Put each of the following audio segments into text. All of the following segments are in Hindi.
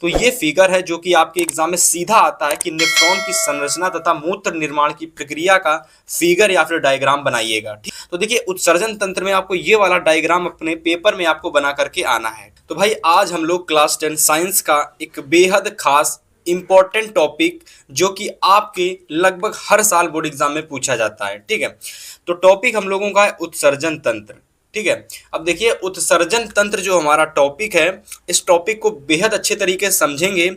तो ये फिगर है जो कि आपके एग्जाम में सीधा आता है कि नेफ्रॉन की संरचना तथा मूत्र निर्माण की प्रक्रिया का फिगर या फिर डायग्राम बनाइएगा। ठीक, तो देखिए उत्सर्जन तंत्र में आपको ये वाला डायग्राम अपने पेपर में आपको बना करके आना है। तो भाई आज हम लोग क्लास 10 साइंस का एक बेहद खास इंपॉर्टेंट टॉपिक जो कि आपके लगभग हर साल बोर्ड एग्जाम में पूछा जाता है। ठीक है, तो टॉपिक हम लोगों का है उत्सर्जन तंत्र। ठीक है, अब देखिए उत्सर्जन तंत्र जो हमारा टॉपिक है, इस टॉपिक को बेहद अच्छे तरीके से समझेंगे।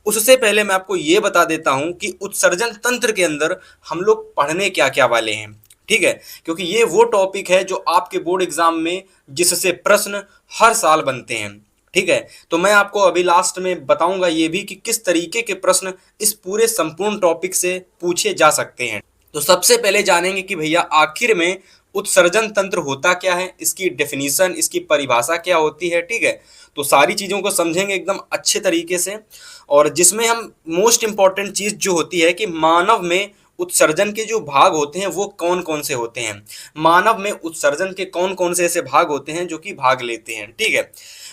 उससे पहले मैं आपको ये बता देता हूं कि उत्सर्जन तंत्र के अंदर हम लोग पढ़ने क्या क्या वाले हैं। ठीक है, क्योंकि ये वो टॉपिक है जो आपके बोर्ड एग्जाम में जिससे प्रश्न हर साल बनते हैं। ठीक है, तो मैं आपको अभी लास्ट में बताऊंगा ये भी कि किस तरीके के प्रश्न इस पूरे संपूर्ण टॉपिक से पूछे जा सकते हैं। तो सबसे पहले जानेंगे कि भैया आखिर में उत्सर्जन तंत्र होता क्या है, इसकी डेफिनेशन, इसकी परिभाषा क्या होती है। ठीक है, तो सारी चीज़ों को समझेंगे एकदम अच्छे तरीके से, और जिसमें हम मोस्ट इंपॉर्टेंट चीज़ जो होती है कि मानव में उत्सर्जन के जो भाग होते हैं वो कौन कौन से होते हैं, मानव में उत्सर्जन के कौन कौन से ऐसे भाग होते हैं जो कि भाग लेते हैं। ठीक है,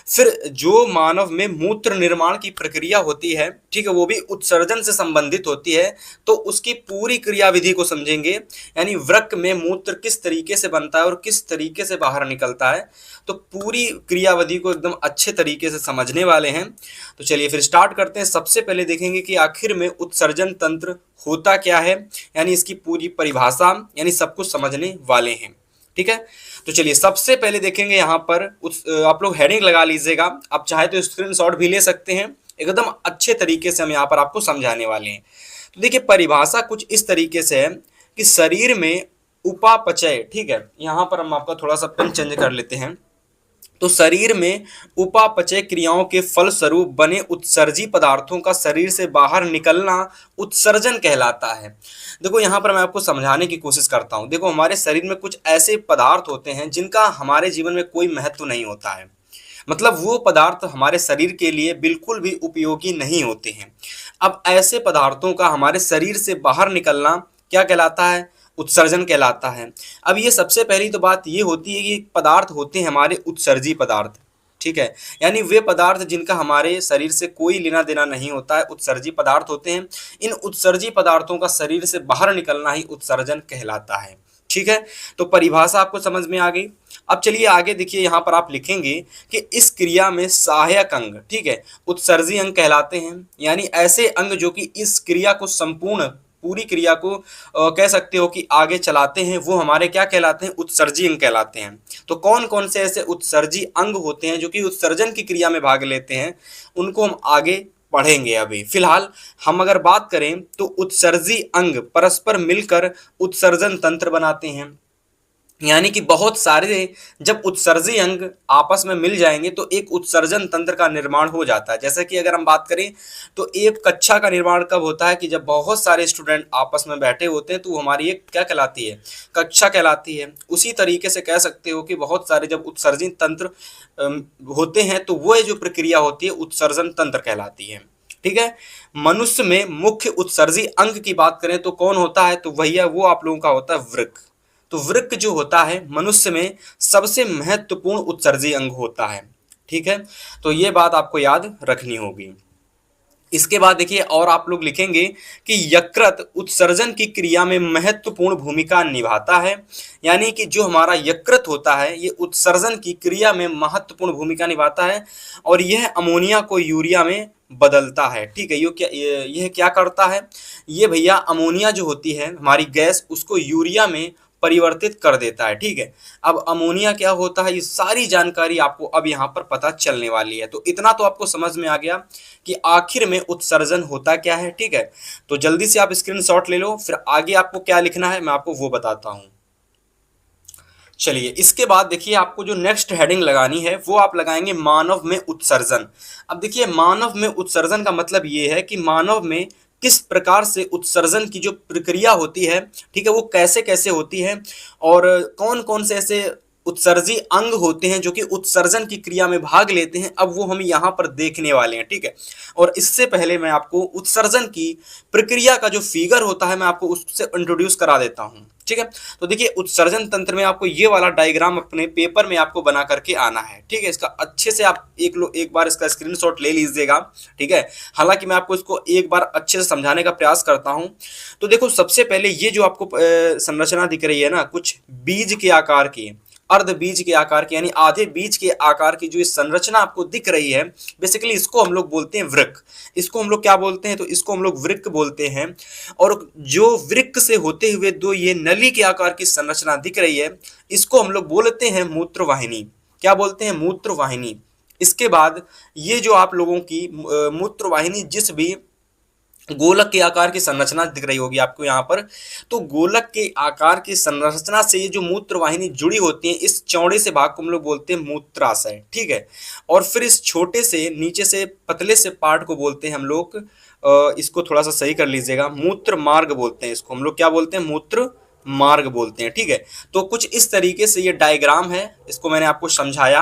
फिर जो मानव में मूत्र निर्माण की प्रक्रिया होती है, ठीक है, वो भी उत्सर्जन से संबंधित होती है, तो उसकी पूरी क्रियाविधि को समझेंगे, यानी वृक्क में मूत्र किस तरीके से बनता है और किस तरीके से बाहर निकलता है। तो पूरी क्रियाविधि को एकदम अच्छे तरीके से समझने वाले हैं। तो चलिए फिर स्टार्ट करते हैं। सबसे पहले देखेंगे कि आखिर में उत्सर्जन तंत्र होता क्या है, यानी इसकी पूरी परिभाषा, यानी सब कुछ समझने वाले हैं। ठीक है, तो चलिए सबसे पहले देखेंगे यहाँ पर आप लोग हेडिंग लगा लीजिएगा, आप चाहे तो स्क्रीनशॉट भी ले सकते हैं। एकदम अच्छे तरीके से हम यहाँ पर आपको समझाने वाले हैं। तो देखिए परिभाषा कुछ इस तरीके से है कि शरीर में उपापचय, ठीक है, यहाँ पर हम आपका थोड़ा सा पेन चेंज कर लेते हैं। तो शरीर में उपापचय क्रियाओं के फलस्वरूप बने उत्सर्जी पदार्थों का शरीर से बाहर निकलना उत्सर्जन कहलाता है। देखो यहाँ पर मैं आपको समझाने की कोशिश करता हूँ। देखो हमारे शरीर में कुछ ऐसे पदार्थ होते हैं जिनका हमारे जीवन में कोई महत्व नहीं होता है, मतलब वो पदार्थ हमारे शरीर के लिए बिल्कुल भी उपयोगी नहीं होते हैं। अब ऐसे पदार्थों का हमारे शरीर से बाहर निकलना क्या कहलाता है, उत्सर्जन कहलाता है। अब ये सबसे पहली तो बात ये होती है कि पदार्थ होते हैं हमारे उत्सर्जी पदार्थ। ठीक है, यानी वे पदार्थ जिनका हमारे शरीर से कोई लेना देना नहीं होता है, उत्सर्जी पदार्थ होते हैं। इन उत्सर्जी पदार्थों का शरीर से बाहर निकलना ही उत्सर्जन कहलाता है। ठीक है, तो परिभाषा आपको समझ में आ गई। अब चलिए आगे देखिए, यहाँ पर आप लिखेंगे कि इस क्रिया में सहायक अंग, ठीक है, उत्सर्जी अंग कहलाते हैं, यानी ऐसे अंग जो कि इस क्रिया को संपूर्ण पूरी क्रिया को कह सकते हो कि आगे चलाते हैं, वो हमारे क्या कहलाते हैं, उत्सर्जी अंग कहलाते हैं। तो कौन कौन से ऐसे उत्सर्जी अंग होते हैं जो कि उत्सर्जन की क्रिया में भाग लेते हैं, उनको हम आगे पढ़ेंगे। अभी फिलहाल हम अगर बात करें तो उत्सर्जी अंग परस्पर मिलकर उत्सर्जन तंत्र बनाते हैं, यानी कि बहुत सारे जब उत्सर्जी अंग आपस में मिल जाएंगे तो एक उत्सर्जन तंत्र का निर्माण हो जाता है। जैसे कि अगर हम बात करें तो एक कक्षा का निर्माण कब होता है कि जब बहुत सारे स्टूडेंट आपस में बैठे होते हैं, तो हमारी एक क्या कहलाती है, कक्षा कहलाती है। उसी तरीके से कह सकते हो कि बहुत सारे जब उत्सर्जन तंत्र होते हैं तो वह जो प्रक्रिया होती है उत्सर्जन तंत्र कहलाती है। ठीक है, मनुष्य में मुख्य उत्सर्जी अंग की बात करें तो कौन होता है, तो भैया वो आप लोगों का होता है वृक्क। तो वृक्क जो होता है मनुष्य में सबसे महत्वपूर्ण उत्सर्जी अंग होता है। ठीक है, तो ये बात आपको याद रखनी होगी। इसके बाद देखिए और आप लोग लिखेंगे कि यकृत उत्सर्जन की क्रिया में महत्वपूर्ण भूमिका निभाता है, यानी कि जो हमारा यकृत होता है ये उत्सर्जन की क्रिया में महत्वपूर्ण भूमिका निभाता है, और यह अमोनिया को यूरिया में बदलता है। ठीक है, यह क्या करता है, ये भैया अमोनिया जो होती है हमारी गैस, उसको यूरिया में परिवर्तित कर देता है। ठीक है, अब अमोनिया क्या होता है, ये सारी जानकारी आपको अब यहाँ पर पता चलने वाली है। तो इतना तो आपको समझ में आ गया कि आखिर में उत्सर्जन होता क्या है। ठीक है, तो जल्दी से आप स्क्रीनशॉट ले लो, फिर आगे आपको क्या लिखना है मैं आपको वो बताता हूँ। चलिए इसके बाद देखिए आपको जो नेक्स्ट हेडिंग लगानी है वो आप लगाएंगे मानव में उत्सर्जन। अब देखिए मानव में उत्सर्जन का मतलब ये है कि मानव में किस प्रकार से उत्सर्जन की जो प्रक्रिया होती है, ठीक है, वो कैसे कैसे होती है, और कौन कौन से ऐसे उत्सर्जी अंग होते हैं जो कि उत्सर्जन की क्रिया में भाग लेते हैं, अब वो हम यहाँ पर देखने वाले हैं। ठीक है, और इससे पहले मैं आपको उत्सर्जन की प्रक्रिया का जो फिगर होता है मैं आपको उससे इंट्रोड्यूस करा देता हूँ। ठीक है, तो देखिए उत्सर्जन तंत्र में आपको ये वाला डायग्राम अपने पेपर में आपको बना करके आना है। ठीक है, इसका अच्छे से आप एक बार इसका स्क्रीनशॉट ले लीजिएगा। ठीक है, हालांकि मैं आपको इसको एक बार अच्छे से समझाने का प्रयास करता हूं। तो देखो सबसे पहले ये जो आपको संरचना दिख रही है ना, कुछ बीज के आकार की, अर्ध बीज के आकार की, यानी आधे बीज के आकार की जो ये संरचना आपको दिख रही है, बेसिकली इसको हम लोग बोलते हैं वृक्क। इसको हम लोग क्या बोलते हैं, तो इसको हम लोग वृक्क बोलते हैं। और जो वृक्क से होते हुए दो ये नली के आकार की संरचना दिख रही है, इसको हम लोग बोलते हैं मूत्रवाहिनी। क्या बोलते हैं, मूत्रवाहिनी। इसके बाद ये जो आप लोगों की मूत्रवाहिनी जिस भी गोलक के आकार की संरचना दिख रही होगी आपको यहाँ पर, तो गोलक के आकार की संरचना से ये जो मूत्रवाहिनी जुड़ी होती है, इस चौड़े से भाग को हम लोग बोलते हैं मूत्राशय। ठीक है, और फिर इस छोटे से नीचे से पतले से पार्ट को बोलते हैं हम लोग, इसको थोड़ा सा सही कर लीजिएगा, मूत्र मार्ग बोलते हैं इसको हम लोग। क्या बोलते हैं, मूत्र मार्ग बोलते हैं। ठीक है, तो कुछ इस तरीके से ये डायग्राम है, इसको मैंने आपको समझाया।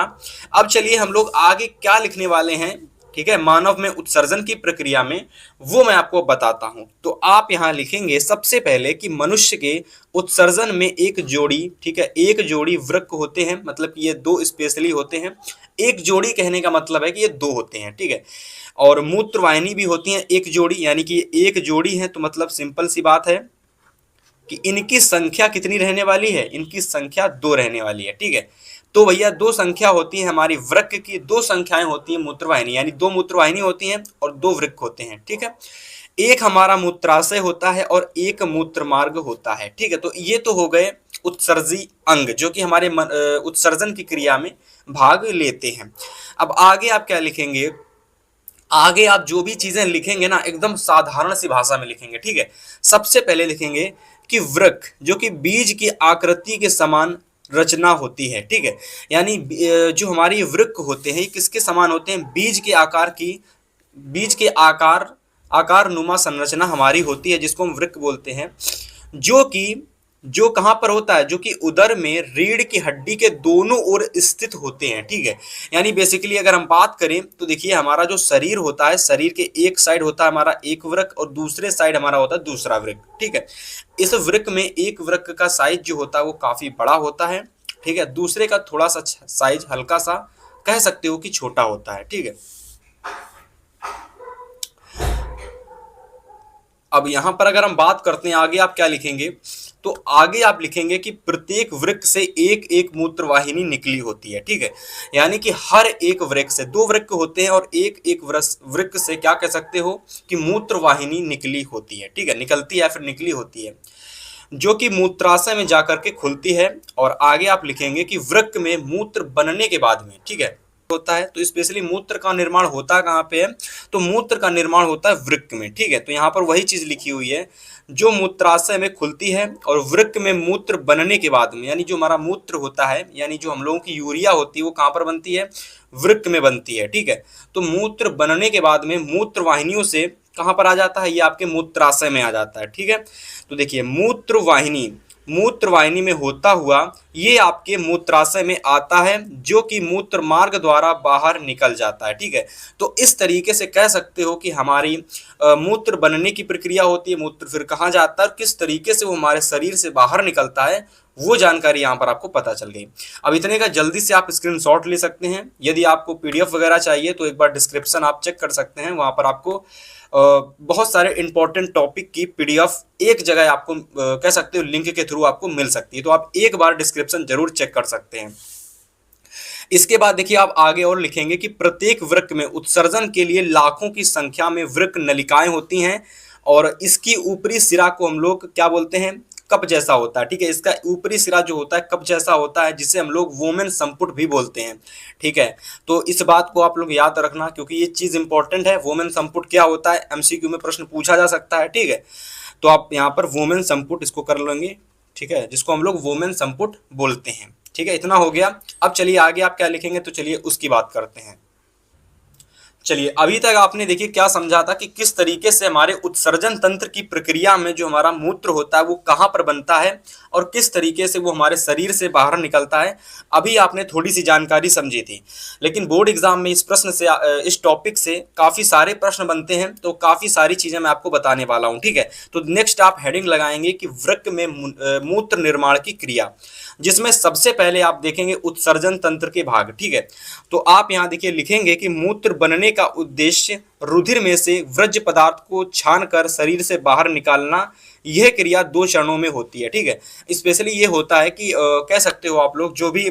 अब चलिए हम लोग आगे क्या लिखने वाले हैं। ठीक है, मानव में उत्सर्जन की प्रक्रिया में, वो मैं आपको बताता हूं। तो आप यहां लिखेंगे सबसे पहले कि मनुष्य के उत्सर्जन में एक जोड़ी, ठीक है, एक जोड़ी वृक्क होते हैं, मतलब कि ये दो स्पेशली होते हैं। एक जोड़ी कहने का मतलब है कि ये दो होते हैं। ठीक है, और मूत्रवाहिनी भी होती हैं एक जोड़ी, यानी कि एक जोड़ी है, तो मतलब सिंपल सी बात है कि इनकी संख्या कितनी रहने वाली है, इनकी संख्या दो रहने वाली है। ठीक है, तो भैया दो संख्या होती है हमारी वृक्क की, दो संख्याएं होती हैं मूत्रवाहिनी, यानी दो मूत्रवाहिनी होती हैं और दो वृक्क होते हैं। ठीक है, एक हमारा मूत्राशय होता है और एक मूत्र मार्ग होता है। ठीक है, तो ये तो हो गए उत्सर्जी अंग जो कि हमारे उत्सर्जन की क्रिया में भाग लेते हैं। अब आगे आप क्या लिखेंगे, आगे आप जो भी चीजें लिखेंगे ना एकदम साधारण सी भाषा में लिखेंगे। ठीक है, सबसे पहले लिखेंगे कि वृक्क जो कि बीज की आकृति के समान रचना होती है। ठीक है, यानी जो हमारी वृक्क होते हैं किसके समान होते हैं, बीज के आकार की, बीज के आकार नुमा संरचना हमारी होती है, जिसको हम वृक्क बोलते हैं। जो कहां पर होता है, जो कि उदर में रीढ़ की हड्डी के दोनों ओर स्थित होते हैं। ठीक है, यानी बेसिकली अगर हम बात करें तो देखिए हमारा जो शरीर होता है, शरीर के एक साइड होता है हमारा एक वृक्क और दूसरे साइड हमारा होता है दूसरा वृक्क। ठीक है, इस वृक्क में एक वृक्क का साइज जो होता है वो काफी बड़ा होता है। ठीक है, दूसरे का थोड़ा सा साइज हल्का सा कह सकते हो कि छोटा होता है। ठीक है, अब यहां पर अगर हम बात करते हैं आगे आप क्या लिखेंगे, तो आगे आप लिखेंगे कि प्रत्येक वृक्क से एक एक मूत्रवाहिनी निकली होती है। ठीक है, यानी कि हर एक वृक्क से, दो वृक्क होते हैं और एक एक वृक्क से क्या कह सकते हो कि मूत्रवाहिनी निकली होती है। ठीक है, निकलती है फिर निकली होती है, जो कि मूत्राशय में जाकर के खुलती है। और आगे आप लिखेंगे कि वृक्क में मूत्र बनने के बाद में, ठीक है, होता है, तो स्पेशली मूत्र का निर्माण होता कहाँ पे है, तो मूत्र का निर्माण होता है वृक्क में। ठीक है, तो यहाँ पर वही चीज लिखी हुई है, जो मूत्राशय में खुलती है और वृक्क में मूत्र बनने के बाद में, यानी जो हमारा मूत्र होता है, यानी जो हम लोगों की यूरिया होती है वो कहाँ पर बनती है, वृक्क में बनती है। ठीक है, तो मूत्र बनने के बाद में मूत्र वाहिनियों से कहाँ पर आ जाता है, ये आपके मूत्राशय में आ जाता है। ठीक है, तो देखिए मूत्रवाहिनी में होता हुआ ये आपके मूत्राशय में आता है, जो कि मूत्र मार्ग द्वारा बाहर निकल जाता है। ठीक है, तो इस तरीके से कह सकते हो कि हमारी मूत्र बनने की प्रक्रिया होती है, मूत्र फिर कहाँ जाता है और किस तरीके से वो हमारे शरीर से बाहर निकलता है, वो जानकारी यहाँ पर आपको पता चल गई। अब इतने का जल्दी से आप स्क्रीनशॉट ले सकते हैं। यदि आपको पीडीएफ वगैरह चाहिए तो एक बार डिस्क्रिप्शन आप चेक कर सकते हैं, वहाँ पर आपको बहुत सारे इंपॉर्टेंट टॉपिक की पीडीएफ एक जगह आपको कह सकते हो लिंक के थ्रू आपको मिल सकती है, तो आप एक बार डिस्क्रिप्शन जरूर चेक कर सकते हैं। इसके बाद देखिए आप आगे और लिखेंगे कि प्रत्येक वृक्क में उत्सर्जन के लिए लाखों की संख्या में वृक्क नलिकाएं होती हैं और इसकी ऊपरी सिरा को हम लोग क्या बोलते हैं, कप जैसा होता है। ठीक है, इसका ऊपरी सिरा जो होता है कप जैसा होता है, जिसे हम लोग वोमेन संपुट भी बोलते हैं। ठीक है, तो इस बात को आप लोग याद रखना क्योंकि ये चीज इंपॉर्टेंट है। वोमेन संपुट क्या होता है, एमसीक्यू में प्रश्न पूछा जा सकता है। ठीक है, तो आप यहाँ पर वोमेन संपुट इसको कर लेंगे। ठीक है, जिसको हम लोग वोमेन संपुट बोलते हैं। ठीक है, इतना हो गया। अब चलिए आगे आप क्या लिखेंगे, तो चलिए उसकी बात करते हैं। चलिए, अभी तक आपने देखिए क्या समझा था कि किस तरीके से हमारे उत्सर्जन तंत्र की प्रक्रिया में जो हमारा मूत्र होता है वो कहाँ पर बनता है और किस तरीके से वो हमारे शरीर से बाहर निकलता है। अभी आपने थोड़ी सी जानकारी समझी थी, लेकिन बोर्ड एग्जाम में इस प्रश्न से इस टॉपिक से काफी सारे प्रश्न बनते हैं, तो काफी सारी चीजें मैं आपको बताने वाला हूँ। ठीक है, तो नेक्स्ट आप हेडिंग लगाएंगे कि वृक्क में मूत्र निर्माण की क्रिया, जिसमें सबसे पहले आप देखेंगे उत्सर्जन तंत्र के भाग। ठीक है, तो आप यहाँ देखिए लिखेंगे कि मूत्र बनने का उद्देश्य रुधिर में से वर्ज्य पदार्थ को छानकर शरीर से बाहर निकालना। यह क्रिया 2 चरणों में होती है। ठीक है, स्पेशली ये होता है कि कह सकते हो आप लोग, जो भी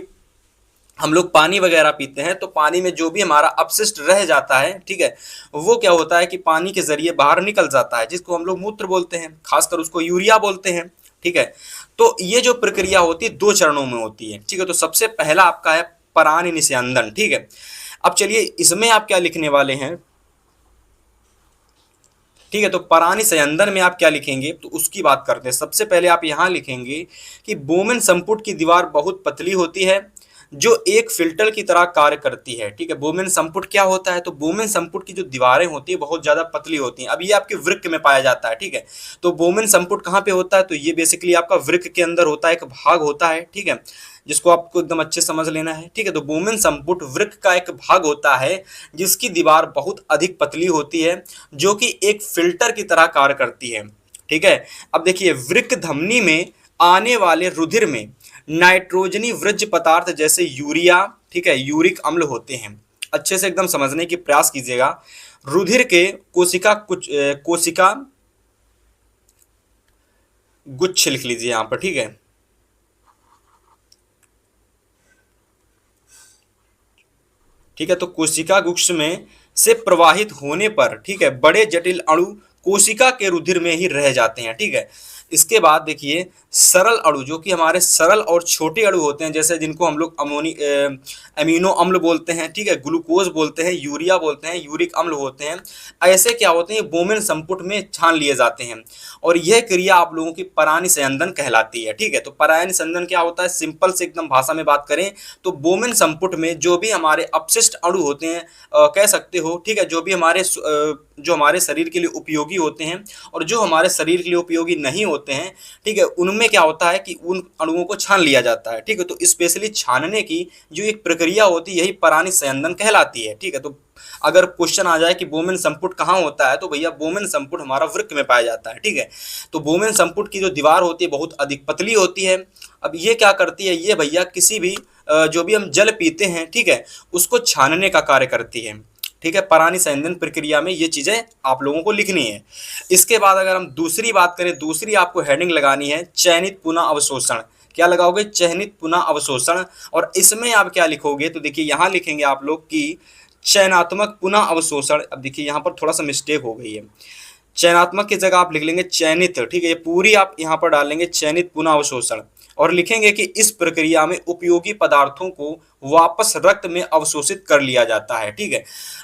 हम लोग पानी वगैरह पीते हैं तो पानी में जो भी हमारा अपशिष्ट रह जाता है, ठीक है, वो क्या होता है कि पानी के जरिए बाहर निकल जाता है, जिसको हम लोग मूत्र बोलते हैं, खासकर उसको यूरिया बोलते हैं। ठीक है, तो ये जो प्रक्रिया होती है 2 चरणों में होती है। ठीक है, तो सबसे पहला आपका है परानी निस्यंदन। ठीक है, अब चलिए इसमें आप क्या लिखने वाले हैं। ठीक है, तो परानी संयंदन में आप क्या लिखेंगे तो उसकी बात करते हैं। सबसे पहले आप यहां लिखेंगे कि बोमेन संपुट की दीवार बहुत पतली होती है जो एक फिल्टर की तरह कार्य करती है। ठीक है, बोमेन संपुट क्या होता है, तो बोमेन संपुट की जो दीवारें होती है बहुत ज्यादा पतली होती हैं। अब ये आपके वृक्क में पाया जाता है। ठीक है, तो बोमेन संपुट कहाँ पे होता है, तो ये बेसिकली आपका वृक्क के अंदर होता है, एक भाग होता है। ठीक है, जिसको आपको एकदम अच्छे समझ लेना है। ठीक है, तो बोमेन संपुट वृक्क का एक भाग होता है जिसकी दीवार बहुत अधिक पतली होती है, जो कि एक फिल्टर की तरह कार्य करती है। ठीक है, अब देखिए वृक्क धमनी में आने वाले रुधिर में नाइट्रोजनी वृज्य पदार्थ जैसे यूरिया, ठीक है, यूरिक अम्ल होते हैं। अच्छे से एकदम समझने की प्रयास कीजिएगा। रुधिर के कोशिका गुच्छ लिख लीजिए यहां पर। ठीक है, ठीक है, तो कोशिका गुच्छ में से प्रवाहित होने पर, ठीक है, बड़े जटिल अणु कोशिका के रुधिर में ही रह जाते हैं। ठीक है, इसके बाद देखिए सरल अणु, जो कि हमारे सरल और छोटे अणु होते हैं, जैसे जिनको हम लोग अमीनो अम्ल बोलते हैं, ठीक है, ग्लूकोज बोलते हैं, यूरिया बोलते हैं, यूरिक अम्ल होते हैं। ऐसे क्या होते हैं, बोमेन संपुट में छान लिए जाते हैं और यह क्रिया आप लोगों की परानी संयंदन कहलाती है। ठीक है, तो परानी संयंदन क्या होता है, सिंपल से एकदम भाषा में बात करें तो बोमेन संपुट में जो भी हमारे अपशिष्ट अणु होते हैं, कह सकते हो, ठीक है, जो भी जो हमारे शरीर के लिए उपयोगी होते हैं और जो हमारे शरीर के लिए उपयोगी नहीं होते हैं, ठीक है, उनमें क्या होता है कि उन अणुओं को छान लिया जाता है। ठीक है, तो स्पेशली छानने की जो एक प्रक्रिया होती है यही परानी संयंदन कहलाती है। ठीक है, तो अगर क्वेश्चन आ जाए कि बोमेन संपुट कहाँ होता है, तो भैया बोमेन संपुट हमारा वृक्क में पाया जाता है। ठीक है, तो बोमेन संपुट की जो दीवार होती है बहुत अधिक पतली होती है। अब ये क्या करती है, ये भैया किसी भी जो भी हम जल पीते हैं, ठीक है, उसको छानने का कार्य करती है। ठीक है, परानी संयंदन प्रक्रिया में ये चीजें आप लोगों को लिखनी है। इसके बाद अगर हम दूसरी बात करें, दूसरी आपको हेडिंग लगानी है चयनित पुनः अवशोषण। क्या लगाओगे, चयनित पुनः अवशोषण। और इसमें आप क्या लिखोगे, तो देखिए यहां लिखेंगे आप लोग कि चयनात्मक पुनः अवशोषण। अब देखिए यहाँ पर थोड़ा सा मिस्टेक हो गई है, चयनात्मक की जगह आप लिख लेंगे चयनित। ठीक है, ये पूरी आप यहाँ पर डालेंगे चयनित पुनः अवशोषण और लिखेंगे कि इस प्रक्रिया में उपयोगी पदार्थों को वापस रक्त में अवशोषित कर लिया जाता है। ठीक है,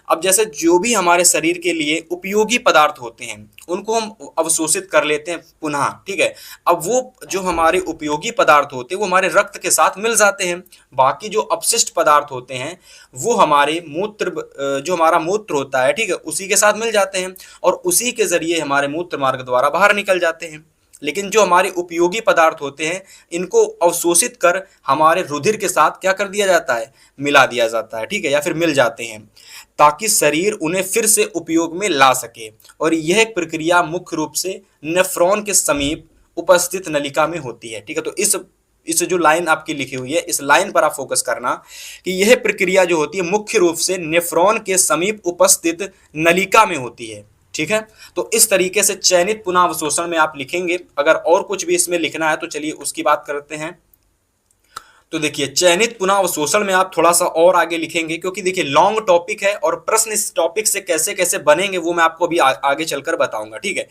अब जैसे जो भी हमारे शरीर के लिए उपयोगी पदार्थ होते हैं उनको हम अवशोषित कर लेते हैं पुनः। ठीक है, अब वो जो हमारे उपयोगी पदार्थ होते हैं वो हमारे रक्त के साथ मिल जाते हैं। बाकी जो अपशिष्ट पदार्थ होते हैं वो हमारे जो हमारा मूत्र होता है, ठीक है, उसी के साथ मिल जाते हैं और उसी के जरिए हमारे मूत्र मार्ग द्वारा बाहर निकल जाते हैं। लेकिन जो हमारे उपयोगी पदार्थ होते हैं इनको अवशोषित कर हमारे रुधिर के साथ क्या कर दिया जाता है, मिला दिया जाता है। ठीक है, या फिर मिल जाते हैं ताकि शरीर उन्हें फिर से उपयोग में ला सके। और यह प्रक्रिया मुख्य रूप से नेफ्रॉन के समीप उपस्थित नलिका में होती है। ठीक है, तो इस जो लाइन आपकी लिखी हुई है इस लाइन पर आप फोकस करना कि यह प्रक्रिया जो होती है मुख्य रूप से नेफ्रॉन के समीप उपस्थित नलिका में होती है। ठीक है, तो इस तरीके से चयनित पुनः अवशोषण में आप लिखेंगे। अगर और कुछ भी इसमें लिखना है तो चलिए उसकी बात करते हैं। तो देखिए चयनित पुनः अवशोषण में आप थोड़ा सा और आगे लिखेंगे, क्योंकि देखिए लॉन्ग टॉपिक है और प्रश्न इस टॉपिक से कैसे कैसे बनेंगे वो मैं आपको अभी आगे चलकर बताऊंगा। ठीक है,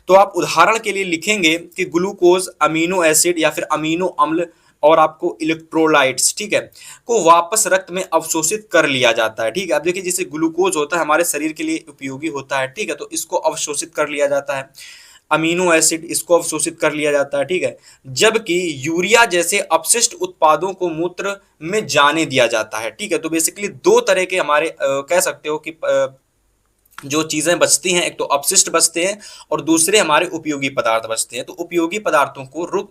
तो आप उदाहरण के लिए लिखेंगे कि ग्लूकोज, अमीनो एसिड या फिर अमीनो अम्ल और आपको इलेक्ट्रोलाइट्स, ठीक है, को वापस रक्त में अवशोषित कर लिया जाता है। ठीक है, अब देखिए जैसे ग्लूकोज होता है हमारे शरीर के लिए उपयोगी होता है। ठीक है, तो इसको अवशोषित कर लिया जाता है। अमीनो एसिड इसको अवशोषित कर लिया जाता है। ठीक है, जबकि यूरिया जैसे अपशिष्ट उत्पादों को मूत्र में जाने दिया जाता है। ठीक है, तो बेसिकली 2 तरह के हमारे कह सकते हो कि जो चीजें बचती हैं, एक तो अपशिष्ट बचते हैं और दूसरे हमारे उपयोगी पदार्थ बचते हैं। तो उपयोगी पदार्थों को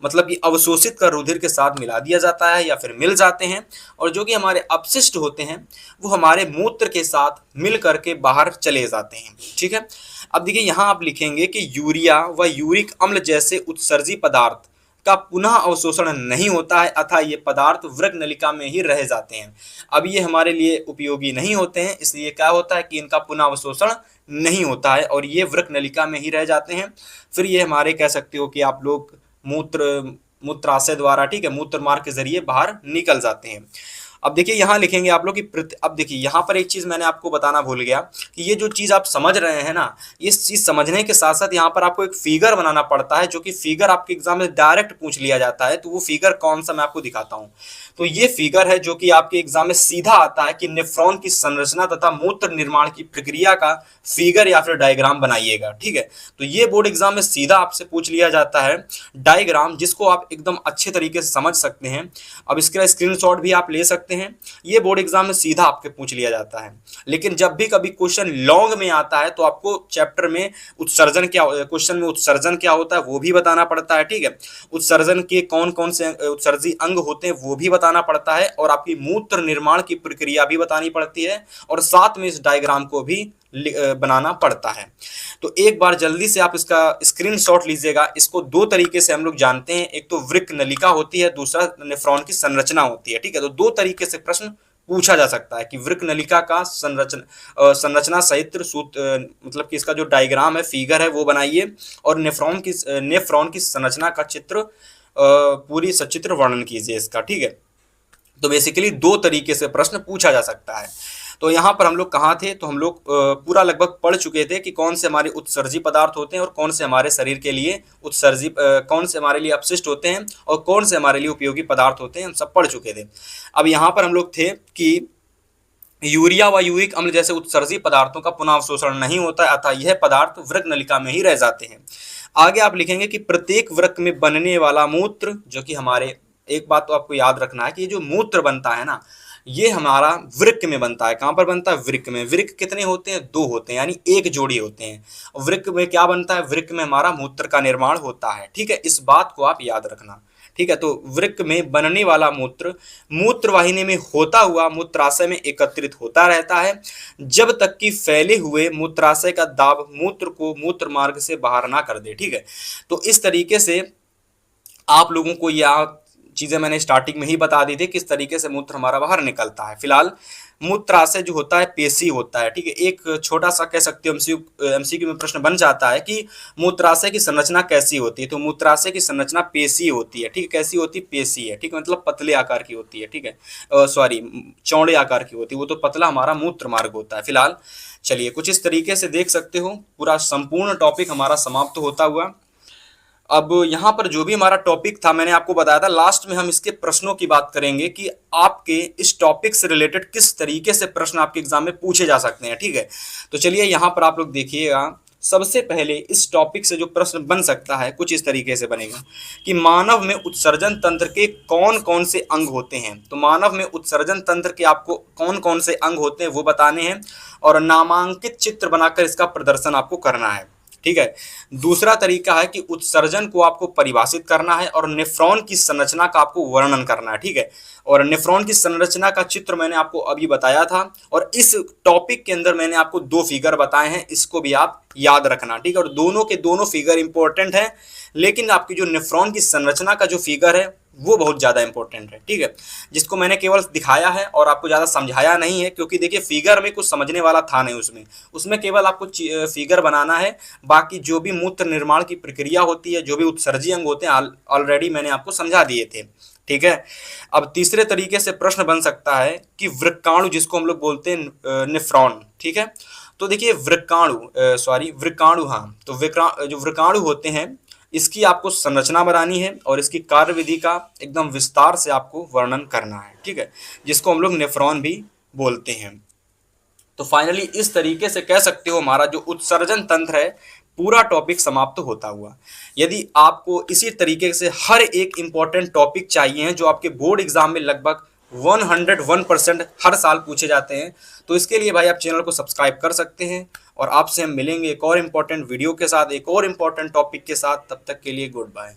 मतलब कि अवशोषित कर रुधिर के साथ मिला दिया जाता है या फिर मिल जाते हैं, और जो कि हमारे अपशिष्ट होते हैं वो हमारे मूत्र के साथ मिल करके बाहर चले जाते हैं। ठीक है, अब देखिए यहाँ आप लिखेंगे कि यूरिया व यूरिक अम्ल जैसे उत्सर्जी पदार्थ का पुनः अवशोषण नहीं होता है, अतः ये पदार्थ वृक्क नलिका में ही रह जाते हैं। अब ये हमारे लिए उपयोगी नहीं होते हैं, इसलिए क्या होता है कि इनका पुनः अवशोषण नहीं होता है और ये वृक्क नलिका में ही रह जाते हैं। फिर ये हमारे कह सकते हो कि आप लोग मूत्राशय द्वारा, ठीक है, मूत्र मार्ग के जरिए बाहर निकल जाते हैं। अब देखिए यहाँ लिखेंगे आप लोग कि अब देखिए यहाँ पर एक चीज मैंने आपको बताना भूल गया कि ये जो चीज आप समझ रहे हैं ना, इस चीज समझने के साथ साथ यहाँ पर आपको एक फिगर बनाना पड़ता है, जो कि फिगर आपके एग्जाम में डायरेक्ट पूछ लिया जाता है। तो वो फिगर कौन सा मैं आपको दिखाता हूँ। तो ये फिगर है जो कि आपके एग्जाम में सीधा आता है कि नेफ्रॉन की संरचना तथा मूत्र निर्माण की प्रक्रिया का फिगर या फिर डायग्राम बनाइएगा। ठीक है, तो ये बोर्ड एग्जाम में सीधा आपसे पूछ लिया जाता है डायग्राम, जिसको आप एकदम अच्छे तरीके से समझ सकते हैं। अब इसका स्क्रीनशॉट भी आप ले सकते हैं। ये बोर्ड एग्जाम में सीधा आपके पूछ लिया जाता है, लेकिन जब भी कभी क्वेश्चन लॉन्ग में आता है तो आपको चैप्टर में उत्सर्जन क्या, क्वेश्चन में उत्सर्जन क्या होता है वो भी बताना पड़ता है। ठीक है, उत्सर्जन के कौन कौन से उत्सर्जी अंग होते हैं वो भी बताना पड़ता है, और आपकी मूत्र निर्माण की प्रक्रिया भी बतानी पड़ती है, और साथ में इस डायग्राम को भी बनाना पड़ता है। तो एक बार जल्दी से आप इसका स्क्रीनशॉट लीजिएगा। इसको दो तरीके से हम लोग जानते हैं, एक तो वृक्क नलिका होती है, दूसरा नेफ्रॉन की संरचना होती है। ठीक है, तो दो तरीके से प्रश्न पूछा जा सकता है कि वृक्क नलिका का संरचना सहित सूत्र, मतलब कि इसका जो डायग्राम है, फिगर है, वो बनाइए, और नेफ्रॉन की संरचना का चित्र, पूरी सचित्र वर्णन कीजिए इसका। ठीक है, तो बेसिकली दो तरीके से प्रश्न पूछा जा सकता है। तो यहाँ पर हम लोग कहाँ थे, तो हम लोग पूरा लगभग पढ़ चुके थे कि कौन से हमारे उत्सर्जी पदार्थ होते हैं और कौन से हमारे शरीर के लिए कौन से हमारे लिए अपशिष्ट होते हैं और कौन से हमारे लिए उपयोगी पदार्थ होते हैं, हम सब पढ़ चुके थे। अब यहाँ पर हम लोग थे कि यूरिया व यूरिक अम्ल जैसे उत्सर्जी पदार्थों का पुनः अवशोषण नहीं होता है, अतः यह पदार्थ वृक्क नलिका में ही रह जाते हैं। आगे आप लिखेंगे कि प्रत्येक वृक्क में बनने वाला मूत्र, जो कि हमारे, एक बात तो आपको याद रखना है कि ये जो मूत्र बनता है ना, ये हमारा वृक्क में बनता है। कहां पर बनता है? वृक्क में। वृक्क कितने होते हैं? दो होते हैं, यानी एक जोड़ी होते हैं। वृक्क में क्या बनता है? वृक्क में हमारा मूत्र का निर्माण होता है। ठीक है, इस बात को आप याद रखना। ठीक है, तो वृक्क में बनने वाला मूत्र मूत्रवाहिनी में होता हुआ मूत्राशय में एकत्रित होता रहता है, जब तक कि फैले हुए मूत्राशय का दाब मूत्र को मूत्र मार्ग से बाहर ना कर दे। ठीक है, तो इस तरीके से आप लोगों को यह चीजें मैंने स्टार्टिंग में ही बता दी थी, किस तरीके से मूत्र हमारा बाहर निकलता है। फिलहाल मूत्राशय जो होता है पेशी होता है। ठीक है, एक छोटा सा कह सकते हो एमसीक्यू में प्रश्न बन जाता है कि मूत्राशय की संरचना कैसी होती है, तो मूत्राशय की संरचना पेशी होती है। ठीक है, कैसी होती है? पेशी है। ठीक है, मतलब पतले आकार की होती है। ठीक है, सॉरी, चौड़े आकार की होती है, वो तो पतला हमारा मूत्र मार्ग होता है। फिलहाल चलिए कुछ इस तरीके से देख सकते हो, पूरा संपूर्ण टॉपिक हमारा समाप्त होता हुआ। अब यहाँ पर जो भी हमारा टॉपिक था, मैंने आपको बताया था, लास्ट में हम इसके प्रश्नों की बात करेंगे कि आपके इस टॉपिक से रिलेटेड किस तरीके से प्रश्न आपके एग्जाम में पूछे जा सकते हैं। ठीक है, तो चलिए यहाँ पर आप लोग देखिएगा। सबसे पहले इस टॉपिक से जो प्रश्न बन सकता है कुछ इस तरीके से बनेगा कि मानव में उत्सर्जन तंत्र के कौन कौन से अंग होते हैं। तो मानव में उत्सर्जन तंत्र के आपको कौन कौन से अंग होते हैं वो बताने हैं, और नामांकित चित्र बनाकर इसका प्रदर्शन आपको करना है। ठीक है, दूसरा तरीका है कि उत्सर्जन को आपको परिभाषित करना है और नेफ्रॉन की संरचना का आपको वर्णन करना है। ठीक है, और नेफ्रॉन की संरचना का चित्र मैंने आपको अभी बताया था, और इस टॉपिक के अंदर मैंने आपको दो फिगर बताए हैं, इसको भी आप याद रखना। ठीक है, और दोनों के दोनों फिगर इंपॉर्टेंट हैं, लेकिन आपकी जो नेफ्रॉन की संरचना का जो फिगर है वो बहुत ज़्यादा इंपॉर्टेंट है। ठीक है, जिसको मैंने केवल दिखाया है और आपको ज़्यादा समझाया नहीं है, क्योंकि देखिए फिगर में कुछ समझने वाला था नहीं, उसमें केवल आपको फिगर बनाना है। बाकी जो भी मूत्र निर्माण की प्रक्रिया होती है, जो भी उत्सर्जी अंग होते हैं, ऑलरेडी मैंने आपको समझा दिए थे। ठीक है, अब तीसरे तरीके से प्रश्न बन सकता है कि वृक्काणु, जिसको हम लोग बोलते हैं नेफ्रॉन। ठीक है, तो देखिए वृक्काणु, हाँ, तो जो वृक्काणु होते हैं, इसकी आपको संरचना बनानी है और इसकी कार्यविधि का एकदम विस्तार से आपको वर्णन करना है। ठीक है, जिसको हम लोग नेफ्रॉन भी बोलते हैं। तो फाइनली इस तरीके से कह सकते हो हमारा जो उत्सर्जन तंत्र है पूरा टॉपिक समाप्त होता हुआ। यदि आपको इसी तरीके से हर एक इंपॉर्टेंट टॉपिक चाहिए हैं जो आपके बोर्ड एग्जाम में लगभग 101% हर साल पूछे जाते हैं। तो इसके लिए भाई आप चैनल को सब्सक्राइब कर सकते हैं और आपसे हम मिलेंगे एक और इम्पोर्टेंट वीडियो के साथ, एक और इम्पोर्टेंट टॉपिक के साथ। तब तक के लिए गुड बाय।